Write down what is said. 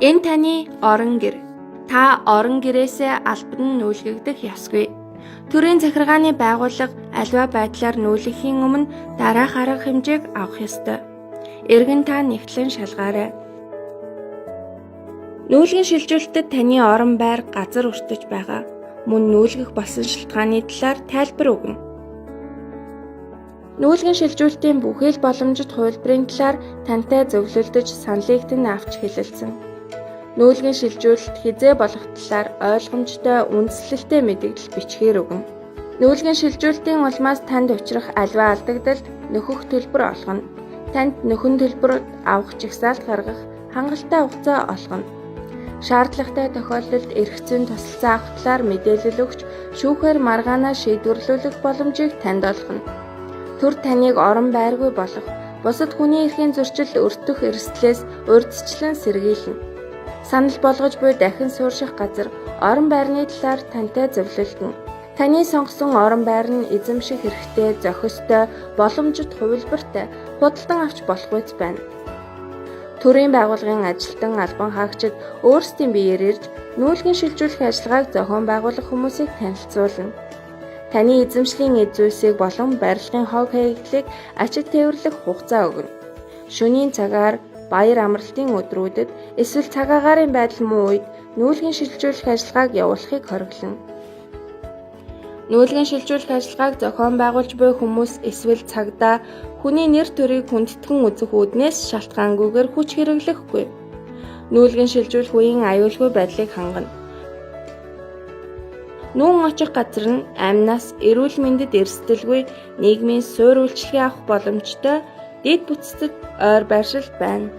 Энэ таны орон гэр. Та орон гэрээсээ албан нүүлгэгдэх ёсгүй. Төрийн захиргааны байгууллага аливаа байдлаар нүүлгэхийн өмнө дараах арга хэмжээг авах ёстой. Эргэн та нэгтлэн шалгаарай. Нүүлгэн шилжүүлэлтэд таны орон байр газар өртөж байгаа. Мөн нүүлгэх болсон шалтгааны талаар тайлбар өгнө. Нүүлгэн шилжүүлэлтийн бүхэл боломжит хувилбарын талаар тантай зөвлөлдөж саналыг тань авч хэлэлцэн. Нүүлгэн шилжүүлэлт хизээ болох талаар ойлгомжтой үндслэлтэй мэдээлэл бичгээр өгнө. Нүүлгэн шилжүүлэлтийн улмаас танд учрах аливаа алдагдалд нөхөх төлбөр олгоно. Танд нөхөн төлбөр авах жагсаалт гаргах хангалттай хугацаа олгоно. Шаардлагатай тохиолдолд эрх зүйн тусалцаа авах талаар мэдээлэл өгч шүүхээр маргаанаа шийдвэрлүүлэх боломжийг танд олгоно. Төр таныг орон байргүй болох бусад хүний эрхийн зөрчил өртөх эрсдлээс урьдчилан сэргийлнэ. Санал болгож буй дахин суурших газар орон байрны талаар тантай зөвлөлдөнө. Таны сонгосон орон байр нь эзэмших хэрэгтэй, зохистой, боломжит хувилбартай худалдан авч болох үс байна. Төрийн байгууллагын ажилтан албан хаагчид өөрсдийн биеэр ирж нүүлгэн шилжүүлэх ажиллагааг зохион байгуулах хүмүүсийг танилцуулна. Таны эзэмшлийн эд зүйлсийг болон барилгын хог хаягдлыг ачиг тээвэрлэх хугацаа өгнө. Шөнийн цагаар, баяр амралтын өдрүүдэд эсвэл цаг агаарын байдал муу үед нүүлгэн шилжүүлэх ажиллагааг явуулахыг хориглоно. Нүүлгэн шилжүүлэх ажиллагааг зохион байгуулж буй хүмүүс эсвэл цагдаа хүний нэр төрийг хүндэтгэн үзэх үүднээс шалтгаангүйгээр хүч хэрэглэхгүй. Нүүлгэн шилжүүлэх үеийн аюулгүй байдлыг хангана. Нүүн очих газар нь амнаас эрүүл мэндэд эрсдэлгүй нийгмийн суурь үйлчлэгээ авах боломжтой дэд бүтцэд ойр байршил байна.